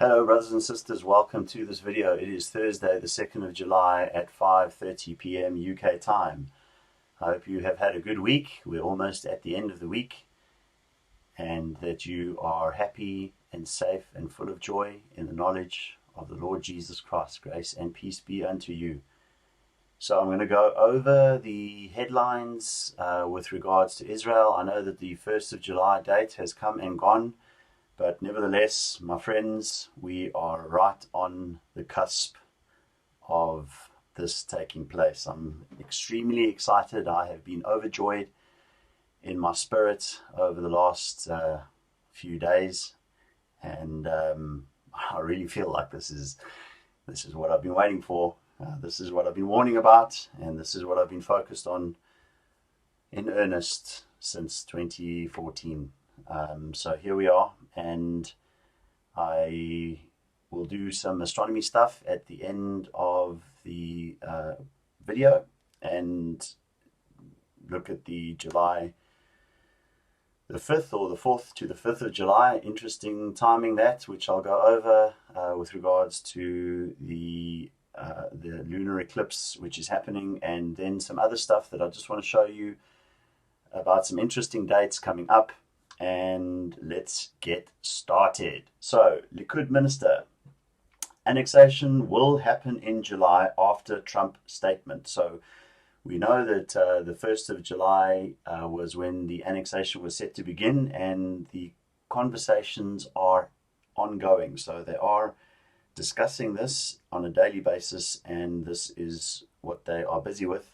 Hello brothers and sisters, welcome to this video. It is Thursday the 2nd of July at 5:30 p.m. UK time. I hope you have had a good week. We're almost at the end of the week, and that you are happy and safe and full of joy in the knowledge of the Lord Jesus Christ. Grace and peace be unto you. So I'm going to go over the headlines with regards to Israel. I know that the 1st of July date has come and gone, but nevertheless, my friends, we are right on the cusp of this taking place. I'm extremely excited. I have been overjoyed in my spirit over the last few days, and I really feel like this is what I've been waiting for. This is what I've been warning about, and this is what I've been focused on in earnest since 2014. So here we are, and I will do some astronomy stuff at the end of the video and look at the July the 5th or the 4th to the 5th of July. Interesting timing that, which I'll go over with regards to the lunar eclipse which is happening, and then some other stuff that I just want to show you about some interesting dates coming up. And let's get started. So, Likud minister, annexation will happen in July after Trump statement. So we know that the 1st of July was when the annexation was set to begin, and the conversations are ongoing. So they are discussing this on a daily basis, and this is what they are busy with.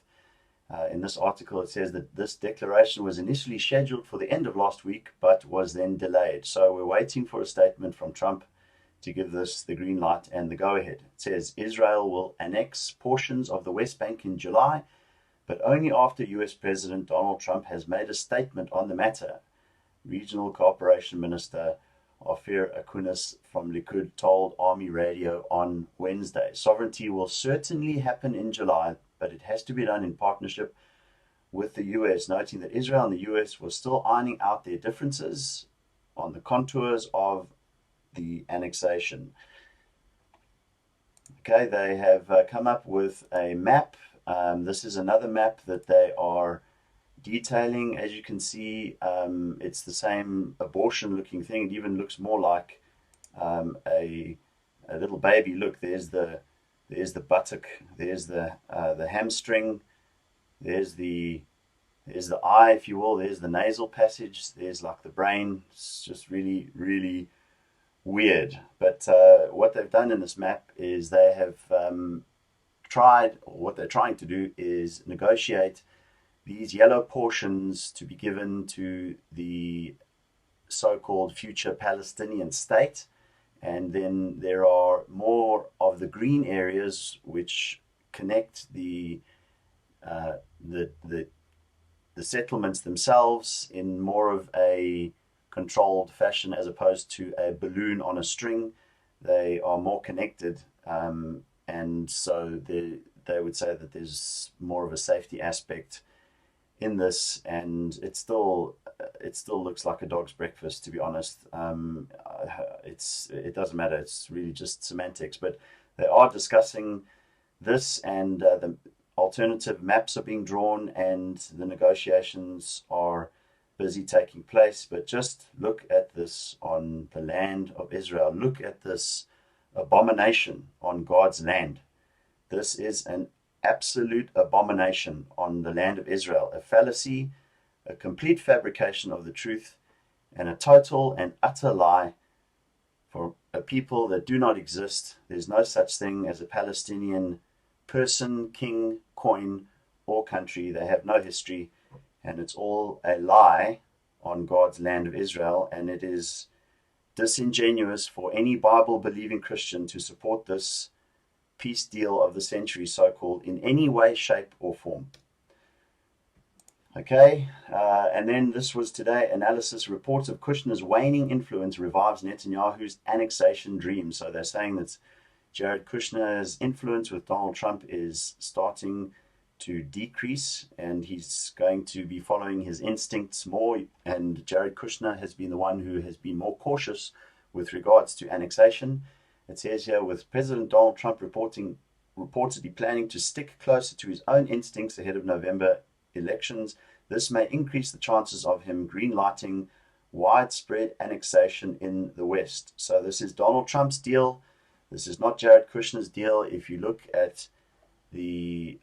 In this article, it says that this declaration was initially scheduled for the end of last week, but was then delayed. So we're waiting for a statement from Trump to give this the green light and the go-ahead. It says Israel will annex portions of the West Bank in July, but only after US President Donald Trump has made a statement on the matter. Regional Cooperation Minister Ophir Akunis from Likud told Army Radio on Wednesday. Sovereignty will certainly happen in July, but it has to be done in partnership with the US, noting that Israel and the US were still ironing out their differences on the contours of the annexation. Okay, they have come up with a map. This is another map that they are detailing. As you can see, it's the same abortion-looking thing. It even looks more like a little baby. Look, there's the buttock, there's the hamstring, there's the eye, if you will, there's the nasal passage, there's like the brain. It's just really, really weird. But what they've done in this map is they have what they're trying to do is negotiate these yellow portions to be given to the so-called future Palestinian state. And then there are more of the green areas which connect the settlements themselves in more of a controlled fashion, as opposed to a balloon on a string. They are more connected, and so they would say that there's more of a safety aspect in this, and it still looks like a dog's breakfast, to be honest. It doesn't matter. It's really just semantics. But they are discussing this, and the alternative maps are being drawn, and the negotiations are busy taking place. But just look at this on the land of Israel. Look at this abomination on God's land. This is an absolute abomination on the land of Israel, a fallacy, a complete fabrication of the truth, and a total and utter lie for a people that do not exist. There's no such thing as a Palestinian person, king, coin, or country. They have no history, and it's all a lie on God's land of Israel, and it is disingenuous for any Bible-believing Christian to support this peace deal of the century, so-called, in any way, shape, or form. Okay, and then this was today. Analysis reports of Kushner's waning influence revives Netanyahu's annexation dream. So they're saying that Jared Kushner's influence with Donald Trump is starting to decrease, and he's going to be following his instincts more. And Jared Kushner has been the one who has been more cautious with regards to annexation. It says here, with President Donald Trump reportedly planning to stick closer to his own instincts ahead of November elections, this may increase the chances of him green-lighting widespread annexation in the West. So this is Donald Trump's deal. This is not Jared Kushner's deal. If you look at the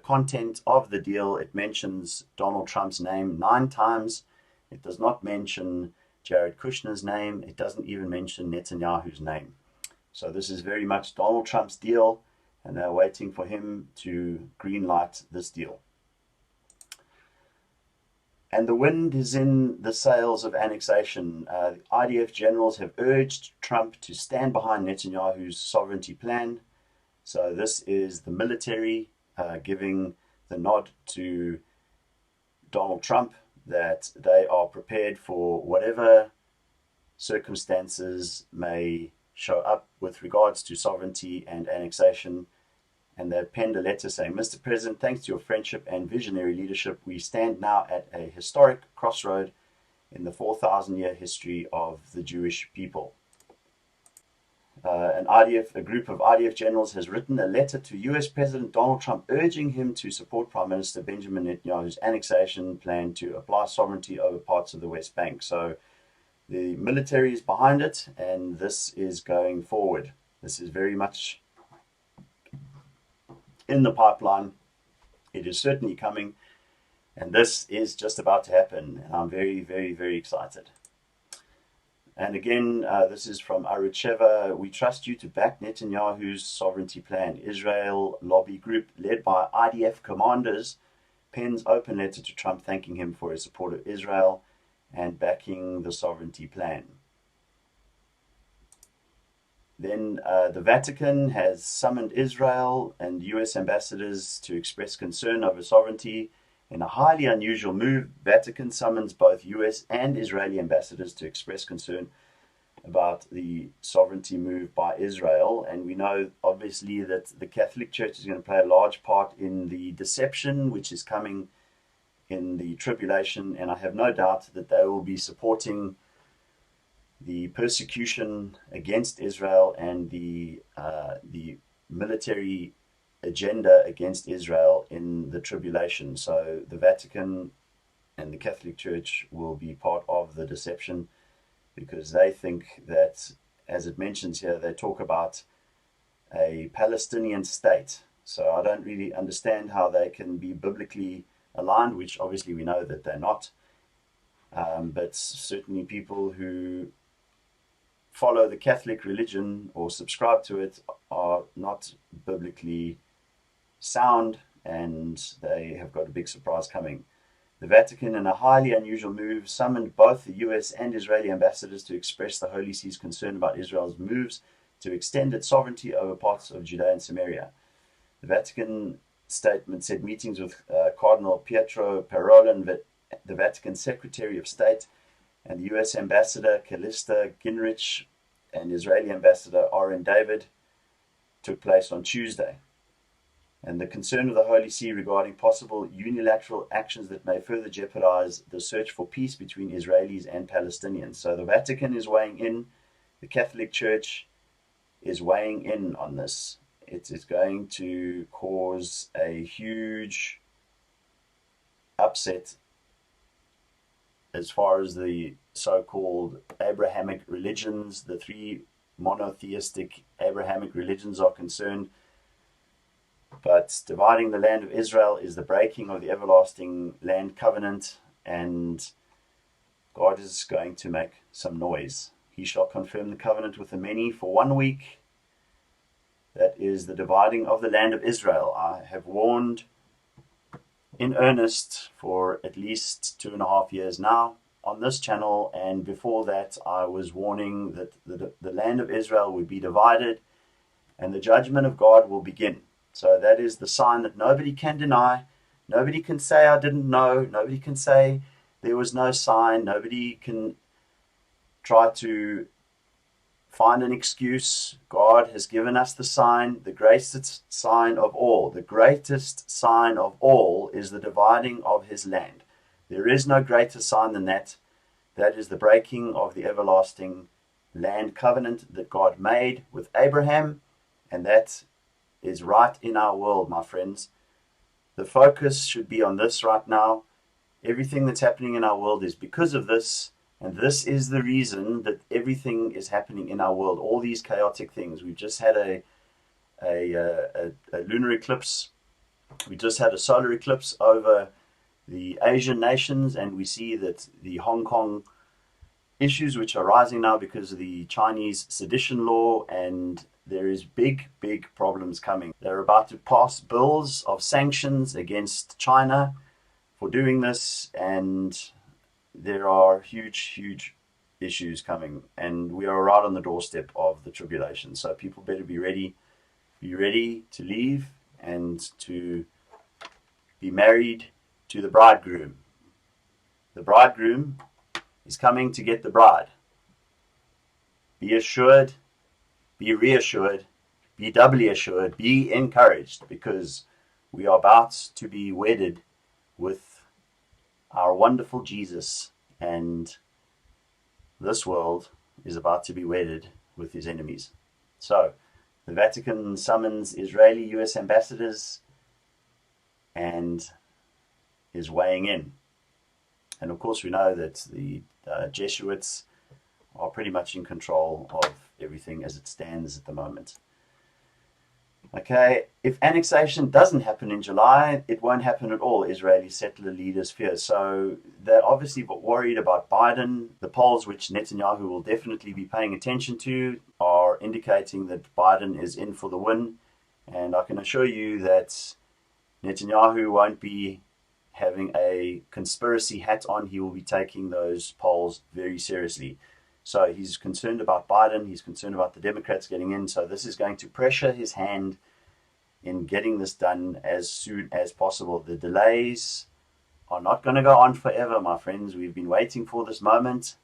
content of the deal, it mentions Donald Trump's name 9 times. It does not mention Jared Kushner's name. It doesn't even mention Netanyahu's name. So this is very much Donald Trump's deal, and they're waiting for him to green-light this deal. And the wind is in the sails of annexation. The IDF Generals have urged Trump to stand behind Netanyahu's sovereignty plan. So this is the military giving the nod to Donald Trump that they are prepared for whatever circumstances may show up with regards to sovereignty and annexation. And they've penned a letter saying, Mr. President, thanks to your friendship and visionary leadership, we stand now at a historic crossroad in the 4,000-year history of the Jewish people. A group of IDF generals has written a letter to US President Donald Trump urging him to support Prime Minister Benjamin Netanyahu's annexation plan to apply sovereignty over parts of the West Bank. So the military is behind it, and this is going forward. This is very much in the pipeline. It is certainly coming, and this is just about to happen, and I'm very, very, very excited. And again, this is from Arutsheva. We trust you to back Netanyahu's sovereignty plan. Israel lobby group led by IDF commanders pens open letter to Trump thanking him for his support of Israel and backing the sovereignty plan. Then the Vatican has summoned Israel and US ambassadors to express concern over sovereignty. In a highly unusual move, Vatican summons both US and Israeli ambassadors to express concern about the sovereignty move by Israel. And we know, obviously, that the Catholic Church is going to play a large part in the deception which is coming in the tribulation. And I have no doubt that they will be supporting the persecution against Israel and the military agenda against Israel in the tribulation. So the Vatican and the Catholic Church will be part of the deception, because they think that, as it mentions here, they talk about a Palestinian state. So I don't really understand how they can be biblically aligned, which obviously we know that they're not. But certainly people who follow the Catholic religion or subscribe to it are not biblically sound, and they have got a big surprise coming. The Vatican, in a highly unusual move, summoned both the US and Israeli ambassadors to express the Holy See's concern about Israel's moves to extend its sovereignty over parts of Judea and Samaria. The Vatican statement said meetings with Cardinal Pietro Parolin, the Vatican Secretary of State, and the US Ambassador Callista Gingrich and Israeli Ambassador Aaron David took place on Tuesday. And the concern of the Holy See regarding possible unilateral actions that may further jeopardize the search for peace between Israelis and Palestinians. So the Vatican is weighing in, the Catholic Church is weighing in on this. It is going to cause a huge upset as far as the so-called Abrahamic religions, the 3 monotheistic Abrahamic religions are concerned. But dividing the land of Israel is the breaking of the everlasting land covenant, and God is going to make some noise. He shall confirm the covenant with the many for 1 week. That is the dividing of the land of Israel. I have warned in earnest for at least 2.5 years now on this channel, and before that I was warning that the land of Israel would be divided and the judgment of God will begin. So that is the sign that nobody can deny. Nobody can say, I didn't know. Nobody can say there was no sign. Nobody can try to find an excuse. God has given us the sign, the greatest sign of all. The greatest sign of all is the dividing of his land. There is no greater sign than that. That is the breaking of the everlasting land covenant that God made with Abraham, and that is right in our world, my friends. The focus should be on this right now. Everything that's happening in our world is because of this, and this is the reason that everything is happening in our world. All these chaotic things. We've just had a lunar eclipse. We just had a solar eclipse over the Asian nations, and we see that the Hong Kong issues which are rising now because of the Chinese sedition law, and there is big problems coming. They're about to pass bills of sanctions against China for doing this, and there are huge issues coming, and we are right on the doorstep of the tribulation. So people better be ready to leave and to be married to the bridegroom. The bridegroom is coming to get the bride. Be assured, be reassured, be doubly assured, be encouraged, because we are about to be wedded with our wonderful Jesus, and this world is about to be wedded with his enemies. So, the Vatican summons Israeli US ambassadors and is weighing in. And of course we know that the Jesuits are pretty much in control of everything as it stands at the moment. Okay, if annexation doesn't happen in July, it won't happen at all, Israeli settler leaders fear. So they're obviously worried about Biden. The polls, which Netanyahu will definitely be paying attention to, are indicating that Biden is in for the win. And I can assure you that Netanyahu won't be having a conspiracy hat on. He will be taking those polls very seriously. So he's concerned about Biden. He's concerned about the Democrats getting in. So this is going to pressure his hand in getting this done as soon as possible. The delays are not going to go on forever, my friends. We've been waiting for this moment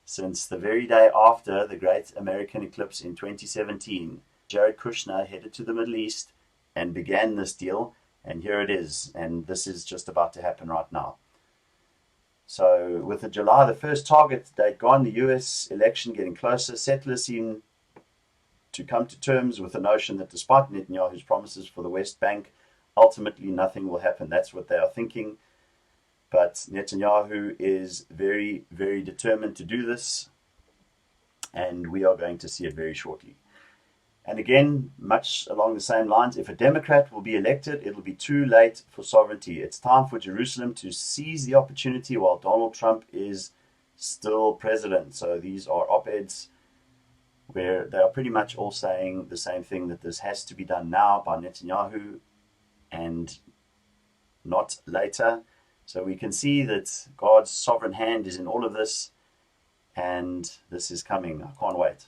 since the very day after the great American eclipse in 2017. Jared Kushner headed to the Middle East and began this deal. And here it is. And this is just about to happen right now. So with the July the 1st target date gone, the US election getting closer, settlers seem to come to terms with the notion that despite Netanyahu's promises for the West Bank, ultimately nothing will happen. That's what they are thinking. But Netanyahu is very determined to do this, and we are going to see it very shortly. And again, much along the same lines, if a Democrat will be elected, it'll be too late for sovereignty. It's time for Jerusalem to seize the opportunity while Donald Trump is still president. So these are op-eds where they are pretty much all saying the same thing, that this has to be done now by Netanyahu and not later. So we can see that God's sovereign hand is in all of this, and this is coming. I can't wait.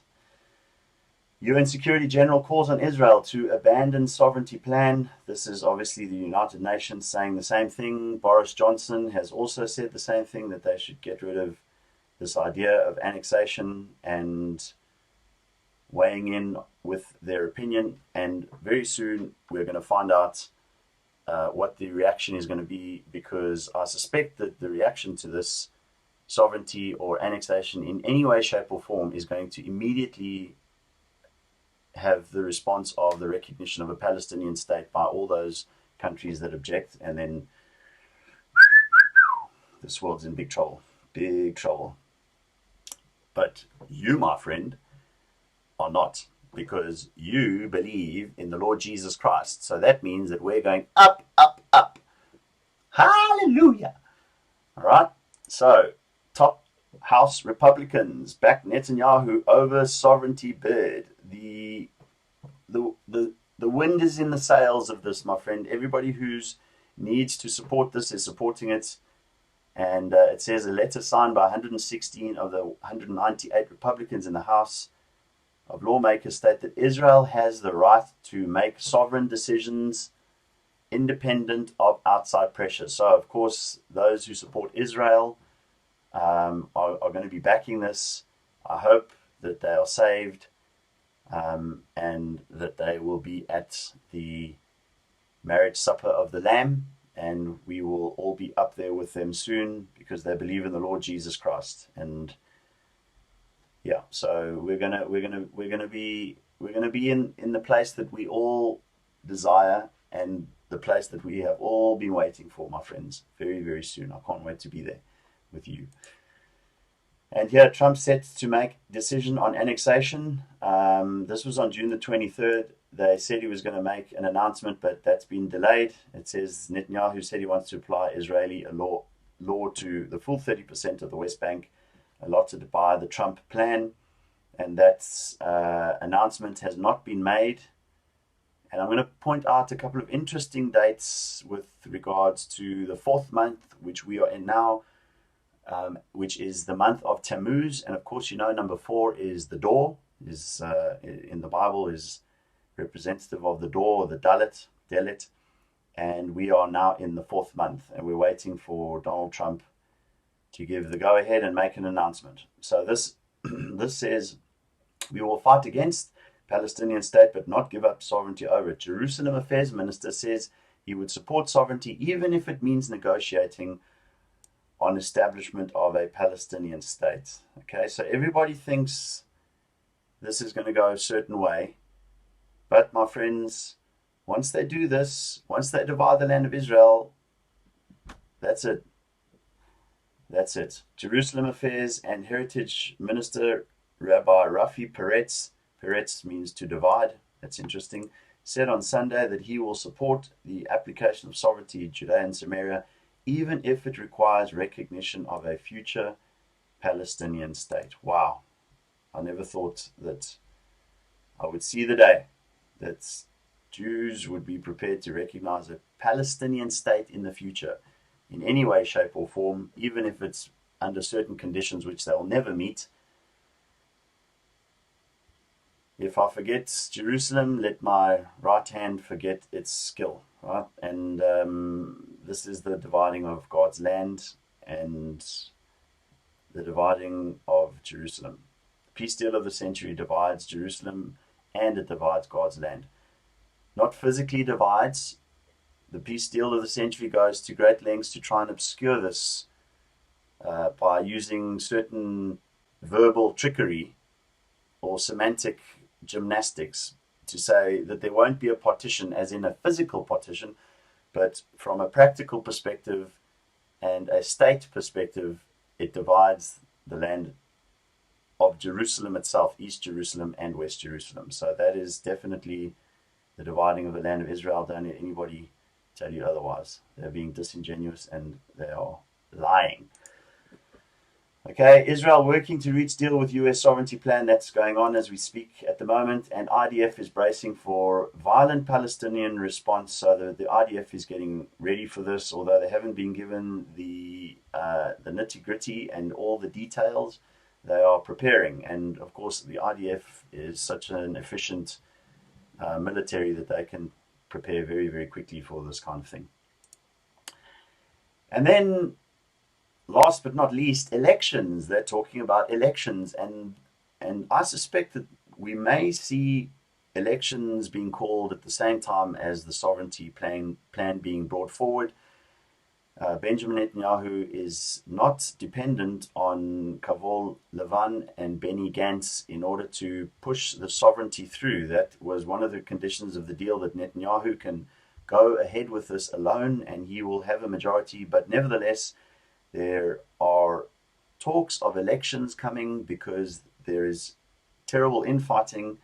UN Security General calls on Israel to abandon sovereignty plan. This is obviously the United Nations saying the same thing. Boris Johnson has also said the same thing, that they should get rid of this idea of annexation and weighing in with their opinion. And very soon we're going to find out what the reaction is going to be, because I suspect that the reaction to this sovereignty or annexation in any way, shape or form is going to immediately have the response of the recognition of a Palestinian state by all those countries that object, and then this world's in big trouble. But you, my friend, are not, because you believe in the Lord Jesus Christ. So that means that we're going up. Hallelujah. All right. So top House Republicans back Netanyahu over sovereignty bid. The wind is in the sails of this, my friend. Everybody who's needs to support this is supporting it. And it says a letter signed by 116 of the 198 Republicans in the House of Lawmakers state that Israel has the right to make sovereign decisions independent of outside pressure. So, of course, those who support Israel are going to be backing this. I hope that they are saved and that they will be at the marriage supper of the Lamb, and we will all be up there with them soon, because they believe in the Lord Jesus Christ. And yeah, so we're gonna be in the place that we all desire, and the place that we have all been waiting for, my friends, very, very soon. I can't wait to be there with you. And here, Trump set to make decision on annexation. This was on June the 23rd. They said he was going to make an announcement, but that's been delayed. It says Netanyahu said he wants to apply Israeli law to the full 30% of the West Bank allotted by the Trump plan. And that announcement has not been made. And I'm going to point out a couple of interesting dates with regards to the fourth month, which we are in now, which is the month of Tammuz. And of course, you know, number 4 is the door, is in the Bible is representative of the door, the Dalet. And we are now in the fourth month, and we're waiting for Donald Trump to give the go-ahead and make an announcement. So this this says, we will fight against Palestinian state, but not give up sovereignty over it. Jerusalem Affairs Minister says he would support sovereignty even if it means negotiating on establishment of a Palestinian state. Okay, so everybody thinks this is going to go a certain way. But my friends, once they do this, once they divide the land of Israel, that's it. That's it. Jerusalem Affairs and Heritage Minister Rabbi Rafi Peretz means to divide, that's interesting, said on Sunday that he will support the application of sovereignty in Judea and Samaria, even if it requires recognition of a future Palestinian state. Wow. I never thought that I would see the day that Jews would be prepared to recognize a Palestinian state in the future in any way, shape, or form, even if it's under certain conditions which they'll never meet. If I forget Jerusalem, let my right hand forget its skill, right? And this is the dividing of God's land and the dividing of Jerusalem. The peace deal of the century divides Jerusalem and it divides God's land. Not physically divides. The peace deal of the century goes to great lengths to try and obscure this by using certain verbal trickery or semantic gymnastics to say that there won't be a partition as in a physical partition, but from a practical perspective and a state perspective, it divides the land of Jerusalem itself, East Jerusalem and West Jerusalem. So that is definitely the dividing of the land of Israel. Don't let anybody tell you otherwise. They're being disingenuous and they are lying. Okay, Israel working to reach deal with US sovereignty plan. That's going on as we speak at the moment. And IDF is bracing for violent Palestinian response. So the IDF is getting ready for this, although they haven't been given the nitty-gritty and all the details. They are preparing. And of course, the IDF is such an efficient military that they can prepare very, very quickly for this kind of thing. And then, last but not least, elections. They're talking about elections, and I suspect that we may see elections being called at the same time as the sovereignty plan being brought forward. Benjamin Netanyahu is not dependent on Kavol Levan and Benny Gantz in order to push the sovereignty through. That was one of the conditions of the deal, that Netanyahu can go ahead with this alone and he will have a majority. But nevertheless, there are talks of elections coming because there is terrible infighting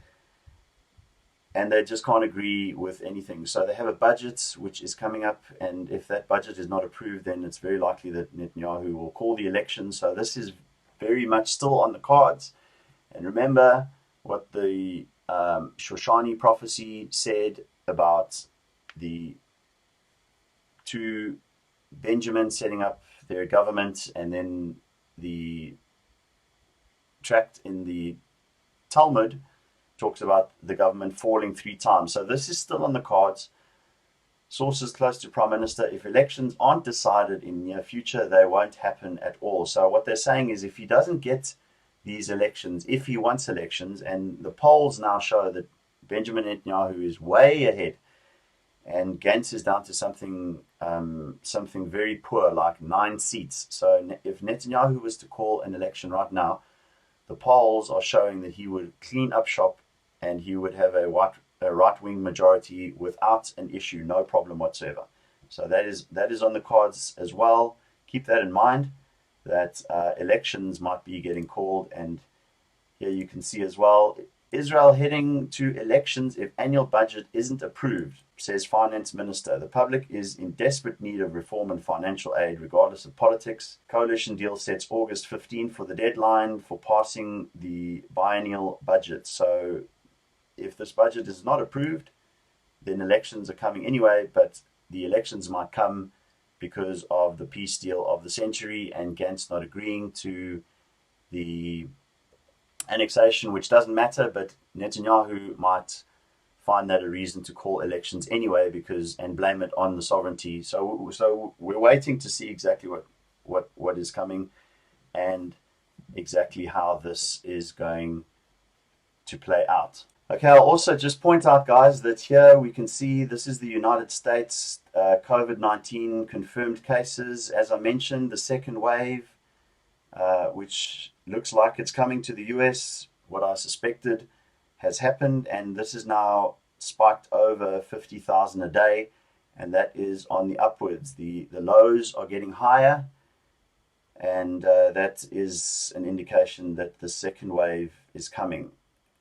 and they just can't agree with anything. So they have a budget which is coming up, and if that budget is not approved, then it's very likely that Netanyahu will call the election. So this is very much still on the cards. And remember what the Shoshani prophecy said about the two Benjamin setting up their government, and then the tract in the Talmud talks about the government falling 3 times. So this is still on the cards. Sources close to Prime Minister, if elections aren't decided in the near future, they won't happen at all. So what they're saying is, if he doesn't get these elections, if he wants elections, and the polls now show that Benjamin Netanyahu is way ahead, and Gantz is down to something very poor, like 9 seats. So if Netanyahu was to call an election right now, the polls are showing that he would clean up shop and he would have a right-wing majority without an issue, no problem whatsoever. So that is on the cards as well. Keep that in mind, that elections might be getting called. And here you can see as well, Israel heading to elections if annual budget isn't approved, says Finance Minister. The public is in desperate need of reform and financial aid, regardless of politics. Coalition deal sets August 15 for the deadline for passing the biennial budget. So if this budget is not approved, then elections are coming anyway, but the elections might come because of the peace deal of the century and Gantz not agreeing to the annexation, which doesn't matter, but Netanyahu might find that a reason to call elections anyway and blame it on the sovereignty. So we're waiting to see exactly what is coming and exactly how this is going to play out. Okay, I'll also just point out, guys, that here we can see this is the United States COVID-19 confirmed cases. As I mentioned, the second wave, which looks like it's coming to the US, what I suspected has happened, and this is now spiked over 50,000 a day, and that is on the upwards. The lows are getting higher, and that is an indication that the second wave is coming.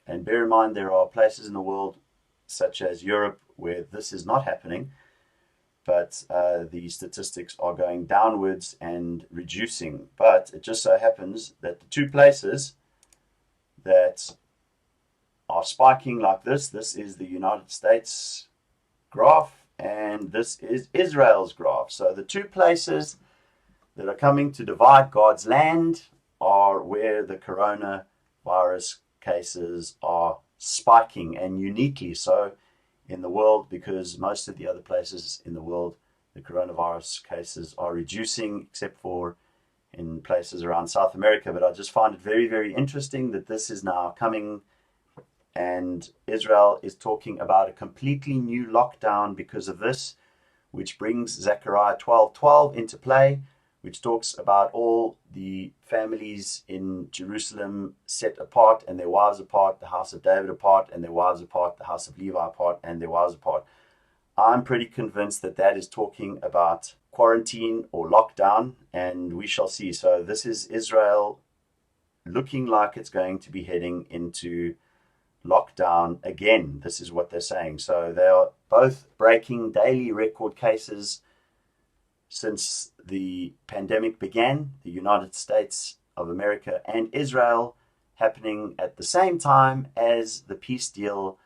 And bear in mind, there are places in the world, such as Europe, where this is not happening, but the statistics are going downwards and reducing. But it just so happens that the two places that are spiking like this is the United States graph, and this is Israel's graph. So the two places that are coming to divide God's land are where the coronavirus cases are spiking, and uniquely so in the world, because most of the other places in the world the coronavirus cases are reducing, except for in places around South America. But I just find it very, very interesting that this is now coming, and Israel is talking about a completely new lockdown because of this, which brings Zechariah 12:12 into play, which talks about all the families in Jerusalem set apart and their wives apart, the house of David apart and their wives apart, the house of Levi apart and their wives apart. I'm pretty convinced that that is talking about quarantine or lockdown, and we shall see. So this is Israel looking like it's going to be heading into lockdown again. This is what they're saying. So they are both breaking daily record cases since the pandemic began, the United States of America and Israel happening at the same time as the peace deal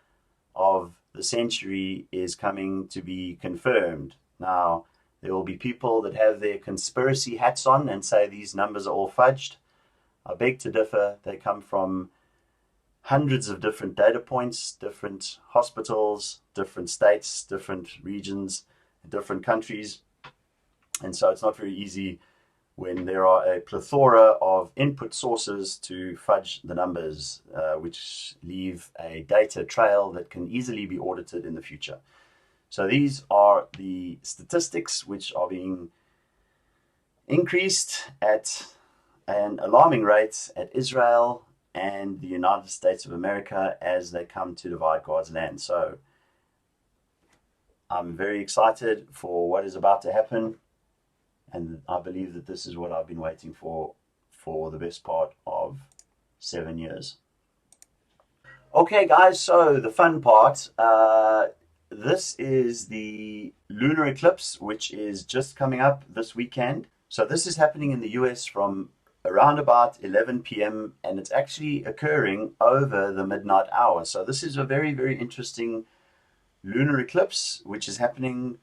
of the century is coming to be confirmed. Now, there will be people that have their conspiracy hats on and say these numbers are all fudged. I beg to differ. They come from hundreds of different data points, different hospitals, different states, different regions, different countries. And so it's not very easy when there are a plethora of input sources to fudge the numbers, which leave a data trail that can easily be audited in the future. So these are the statistics which are being increased at an alarming rate at Israel and the United States of America as they come to divide God's land. So I'm very excited for what is about to happen. And I believe that this is what I've been waiting for the best part of 7 years. Okay, guys, so the fun part. This is the Lunar Eclipse, which is just coming up this weekend. So this is happening in the US from around about 11 p.m. and it's actually occurring over the midnight hour. So this is a very, very interesting lunar eclipse, which is happening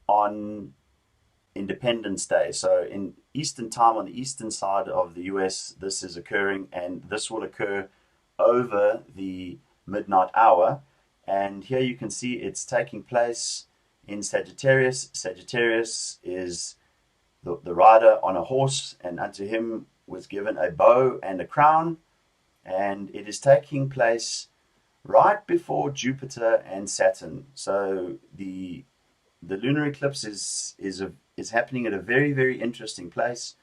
on Independence Day. So in Eastern time, on the eastern side of the US, this is occurring, and this will occur over the midnight hour. And here you can see it's taking place in Sagittarius. Sagittarius is the rider on a horse, and unto him was given a bow and a crown, and it is taking place right before Jupiter and Saturn. So the lunar eclipse is happening at a very, very interesting place,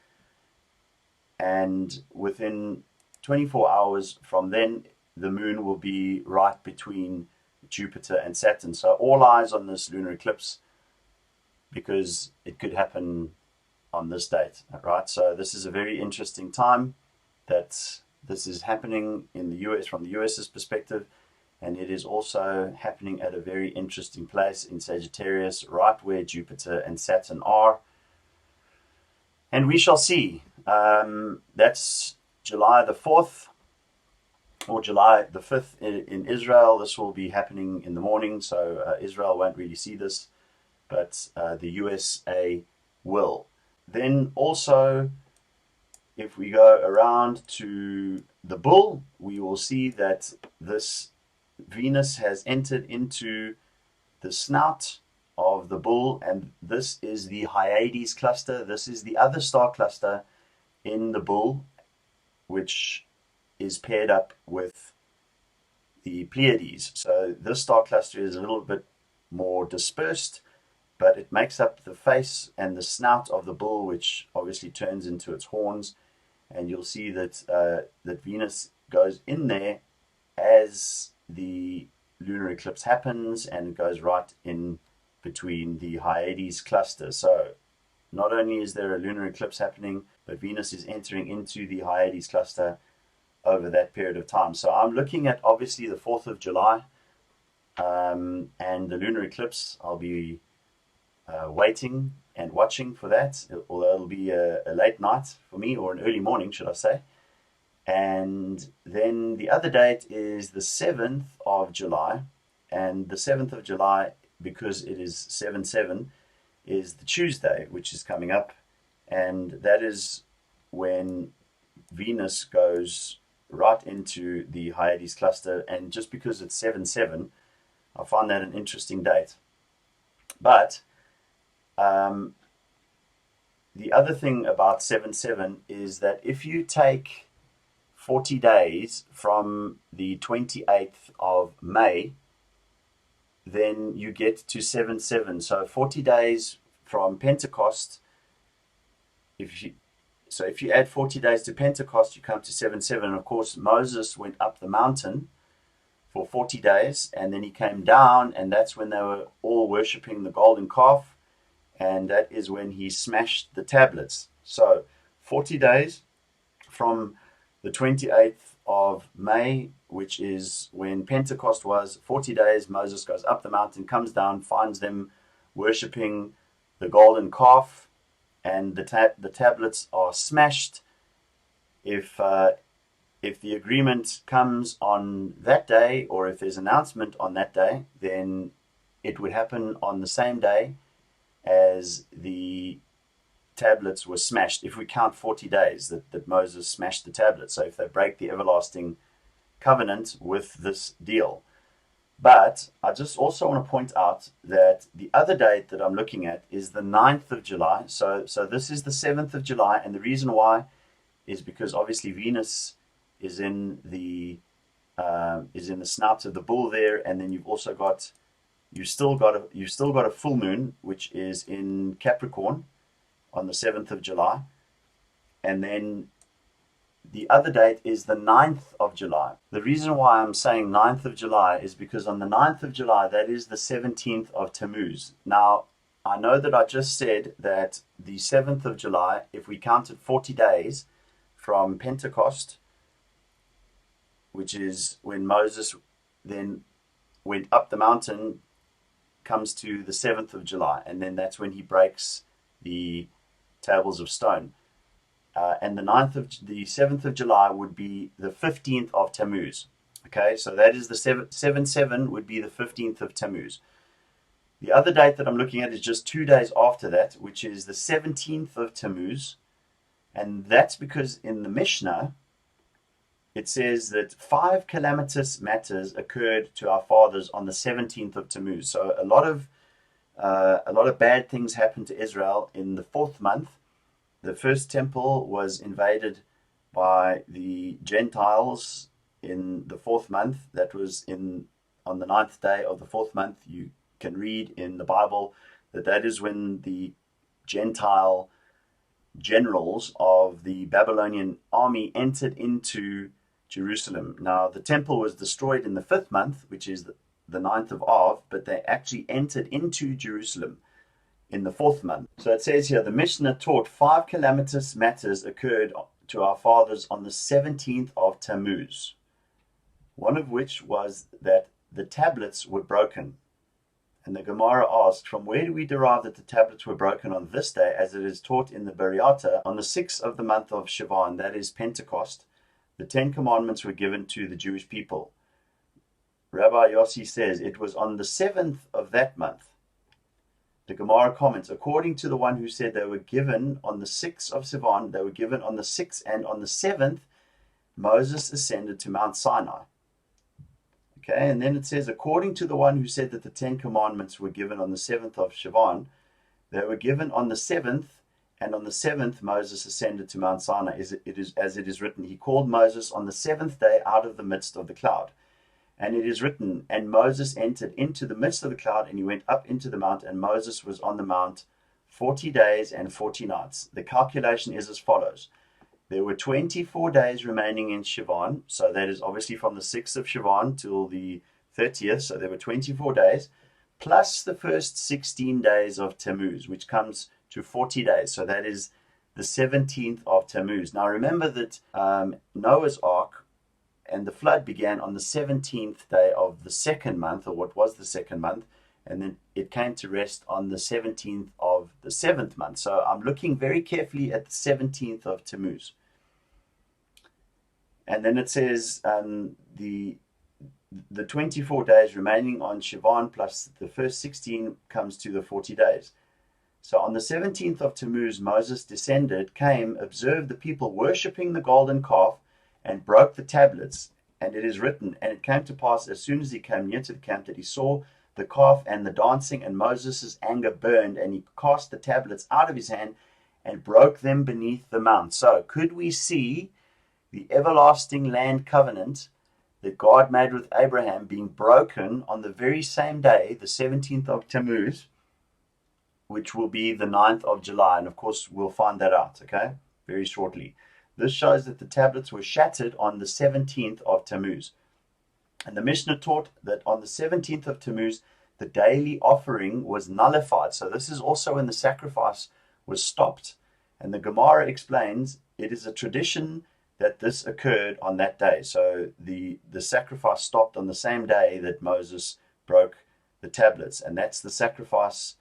and within 24 hours from then, the moon will be right between Jupiter and Saturn. So all eyes on this lunar eclipse, because it could happen on this date, right? So this is a very interesting time that this is happening in the US, from the US's perspective, and it is also happening at a very interesting place in Sagittarius, right where Jupiter and Saturn are. And we shall see. That's July the 4th or July the 5th in Israel. This will be happening in the morning, so Israel won't really see this, but the USA will. Then also, if we go around to the bull, we will see that this Venus has entered into the snout of the bull, and this is the Hyades cluster. This is the other star cluster in the bull, which is paired up with the Pleiades. So this star cluster is a little bit more dispersed, but it makes up the face and the snout of the bull, which obviously turns into its horns. And you'll see that that Venus goes in there as the lunar eclipse happens, and it goes right in between the Hyades cluster. So not only is there a lunar eclipse happening, but Venus is entering into the Hyades cluster over that period of time. So I'm looking at obviously the 4th of July and the lunar eclipse. I'll be waiting and watching for that, although it'll be a late night for me, or an early morning, should I say. And then the other date is the 7th of July. And the 7th of July, because it is 7/7, is the Tuesday, which is coming up. And that is when Venus goes right into the Hyades cluster. And just because it's 7/7, I find that an interesting date. But the other thing about 7/7 is that if you take 40 days from the 28th of May, then you get to 7/7. So 40 days from Pentecost, if you add 40 days to Pentecost, you come to 7/7. Of course, Moses went up the mountain for 40 days, and then he came down, and that's when they were all worshipping the golden calf. And that is when he smashed the tablets. So 40 days from the 28th of May, which is when Pentecost was, 40 days, Moses goes up the mountain, comes down, finds them worshipping the golden calf, and the tablets are smashed. If the agreement comes on that day, or if there's an announcement on that day, then it would happen on the same day as the tablets were smashed, if we count 40 days that Moses smashed the tablets. So if they break the everlasting covenant with this deal. But I just also want to point out that the other date that I'm looking at is the 9th of July. So this is the 7th of July, and the reason why is because obviously Venus is in the snout of the bull there, and then you've still got a full moon, which is in Capricorn on the 7th of July. And then the other date is the 9th of July. The reason why I'm saying 9th of July is because on the 9th of July, that is the 17th of Tammuz. Now, I know that I just said that the 7th of July, if we counted 40 days from Pentecost, which is when Moses then went up the mountain, comes to the 7th of July, and then that's when he breaks the tables of stone. And the 7th of July would be the 15th of Tammuz. Okay, so that is the 7/7 would be the 15th of Tammuz. The other date that I'm looking at is just 2 days after that, which is the 17th of Tammuz. And that's because in the Mishnah, it says that 5 calamitous matters occurred to our fathers on the 17th of Tammuz. So a lot of bad things happened to Israel in the 4th month. The first temple was invaded by the Gentiles in the 4th month. That was on the 9th day of the 4th month. You can read in the Bible that is when the Gentile generals of the Babylonian army entered into Jerusalem. Now, the temple was destroyed in the 5th month, which is the 9th of Av, but they actually entered into Jerusalem in the 4th month. So it says here, the Mishnah taught 5 calamitous matters occurred to our fathers on the 17th of Tammuz, one of which was that the tablets were broken. And the Gemara asked, from where do we derive that the tablets were broken on this day, as it is taught in the Bariata, on the 6th of the month of Sivan, that is Pentecost, the 10 commandments were given to the Jewish people. Rabbi Yossi says, it was on the 7th of that month. The Gemara comments, according to the one who said they were given on the 6th of Sivan, they were given on the 6th, and on the 7th, Moses ascended to Mount Sinai. Okay, and then it says, according to the one who said that the 10 commandments were given on the 7th of Sivan, they were given on the 7th, and on the 7th Moses ascended to Mount Sinai, as it is written, he called Moses on the 7th day out of the midst of the cloud. And it is written, and Moses entered into the midst of the cloud, and he went up into the mount, and Moses was on the mount 40 days and 40 nights. The calculation is as follows. There were 24 days remaining in Sivan, so that is obviously from the 6th of Sivan till the 30th, so there were 24 days, plus the first 16 days of Tammuz, which comes to 40 days, so that is the 17th of Tammuz. Now remember that Noah's Ark and the flood began on the 17th day of the 2nd month, or what was the 2nd month, and then it came to rest on the 17th of the 7th month. So I'm looking very carefully at the 17th of Tammuz. And then it says the 24 days remaining on Sivan plus the first 16 comes to the 40 days. So on the 17th of Tammuz, Moses descended, came, observed the people worshipping the golden calf, and broke the tablets. And it is written, and it came to pass as soon as he came near to the camp that he saw the calf and the dancing, and Moses' anger burned, and he cast the tablets out of his hand and broke them beneath the mount. So could we see the everlasting land covenant that God made with Abraham being broken on the very same day, the 17th of Tammuz, which will be the 9th of July? And of course, we'll find that out, okay, very shortly. This shows that the tablets were shattered on the 17th of Tammuz. And the Mishnah taught that on the 17th of Tammuz, the daily offering was nullified. So this is also when the sacrifice was stopped. And the Gemara explains it is a tradition that this occurred on that day. So the sacrifice stopped on the same day that Moses broke the tablets. And that's the sacrifice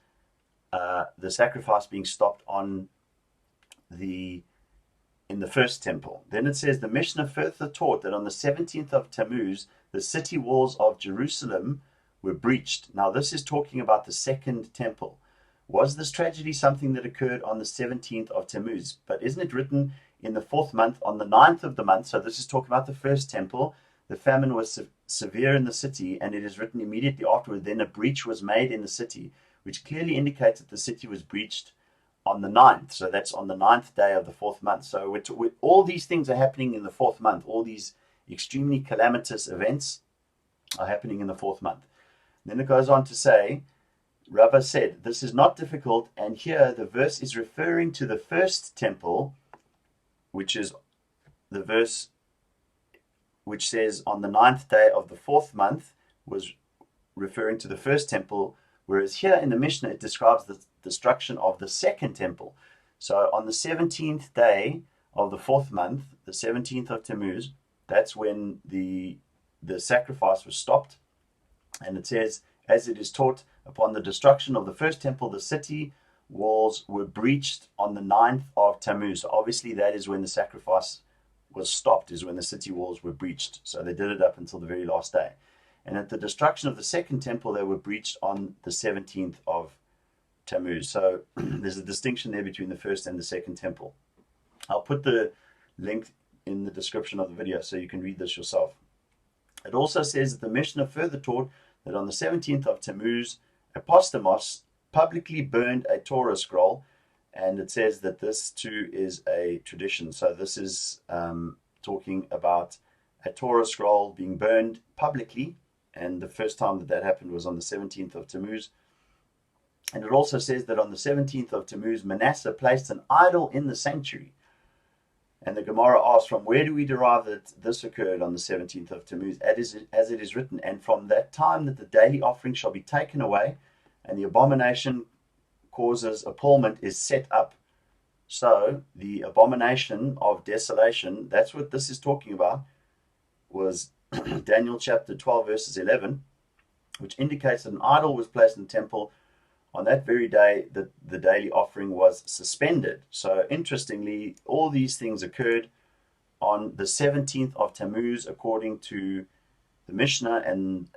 being stopped on in the first temple. Then it says the Mishnah further taught that on the 17th of Tammuz, the city walls of Jerusalem were breached. Now this is talking about the second temple. Was this tragedy something that occurred on the 17th of Tammuz? But isn't it written in the 4th month, on the 9th of the month? So this is talking about the first temple. The famine was severe in the city, and it is written immediately afterward, then a breach was made in the city, which clearly indicates that the city was breached on the 9th. So that's on the 9th day of the 4th month. So all these things are happening in the 4th month. All these extremely calamitous events are happening in the 4th month. Then it goes on to say, Rabbah said, this is not difficult, and here the verse is referring to the first temple, which is the verse which says on the 9th day of the 4th month was referring to the first temple, whereas here in the Mishnah it describes the destruction of the second temple. So on the 17th day of the 4th month, the 17th of Tammuz, that's when the sacrifice was stopped. And it says, as it is taught, upon the destruction of the first temple, the city walls were breached on the 9th of Tammuz. So obviously that is when the sacrifice was stopped, is when the city walls were breached. So they did it up until the very last day. And at the destruction of the second temple, they were breached on the 17th of Tammuz. So there's a distinction there between the first and the second temple. I'll put the link in the description of the video so you can read this yourself. It also says that the Mishnah further taught that on the 17th of Tammuz, Apostamos publicly burned a Torah scroll, and it says that this too is a tradition. So this is talking about a Torah scroll being burned publicly, and the first time that happened was on the 17th of Tammuz. And it also says that on the 17th of Tammuz, Manasseh placed an idol in the sanctuary. And the Gemara asks, from where do we derive that this occurred on the 17th of Tammuz, as it is written, and from that time that the daily offering shall be taken away, and the abomination causes appalment is set up. So the abomination of desolation, that's what this is talking about, was Daniel chapter 12 verses 11, which indicates that an idol was placed in the temple on that very day that the daily offering was suspended. So interestingly, all these things occurred on the 17th of Tammuz according to the Mishnah and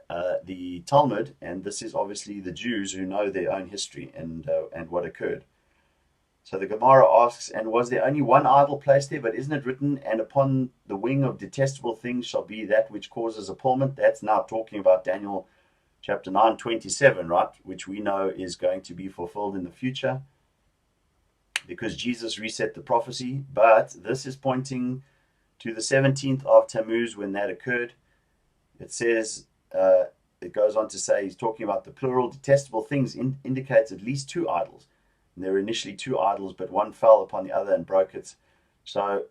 the Talmud, and this is obviously the Jews who know their own history and what occurred. So the Gemara asks, and was there only one idol placed there? But isn't it written, and upon the wing of detestable things shall be that which causes appalment? That's now talking about Daniel chapter 9:27, right? Which we know is going to be fulfilled in the future because Jesus reset the prophecy. But this is pointing to the 17th of Tammuz when that occurred. It says, it goes on to say, he's talking about the plural detestable things indicates at least two idols. And there were initially two idols, but one fell upon the other and broke it. So,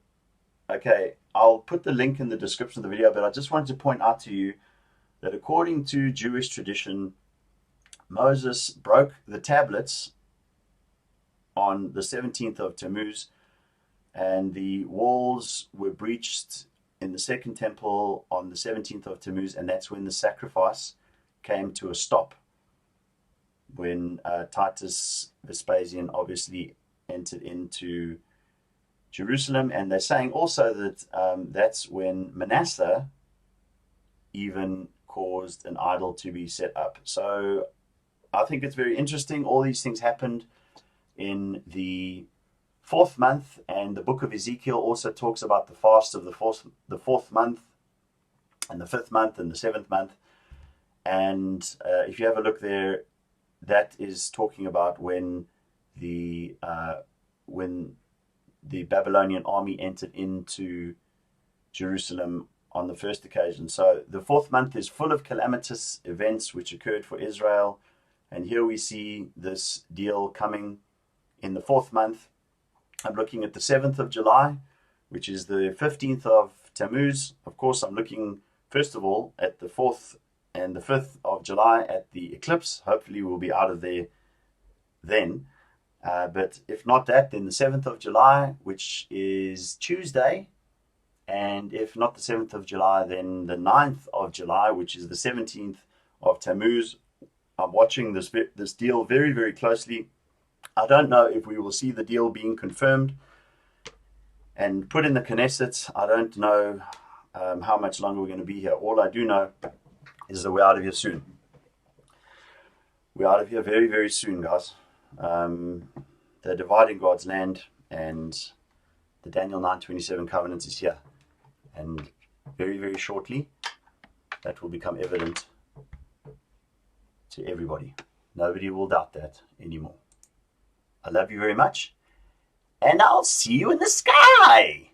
okay, I'll put the link in the description of the video, but I just wanted to point out to you that according to Jewish tradition, Moses broke the tablets on the 17th of Tammuz, and the walls were breached in the second temple on the 17th of Tammuz, and that's when the sacrifice came to a stop, when Titus Vespasian obviously entered into Jerusalem. And they're saying also that that's when Manasseh even caused an idol to be set up. So I think it's very interesting. All these things happened in the fourth month, and the book of Ezekiel also talks about the fast of the fourth month and the fifth month and the seventh month. And if you have a look there, that is talking about when the Babylonian army entered into Jerusalem on the first occasion. So the fourth month is full of calamitous events which occurred for Israel. And here we see this deal coming in the fourth month. I'm looking at the 7th of July, which is the 15th of Tammuz. Of course, I'm looking, first of all, at the 4th and the 5th of July at the eclipse. Hopefully we'll be out of there then. But if not that, then the 7th of July, which is Tuesday. And if not the 7th of July, then the 9th of July, which is the 17th of Tammuz. I'm watching this deal very, very closely. I don't know if we will see the deal being confirmed and put in the Knesset. I don't know how much longer we're going to be here. All I do know is that we're out of here soon. We're out of here very, very soon, guys. They're dividing God's land, and the Daniel 9:27 covenant is here. And very, very shortly, that will become evident to everybody. Nobody will doubt that anymore. I love you very much, and I'll see you in the sky.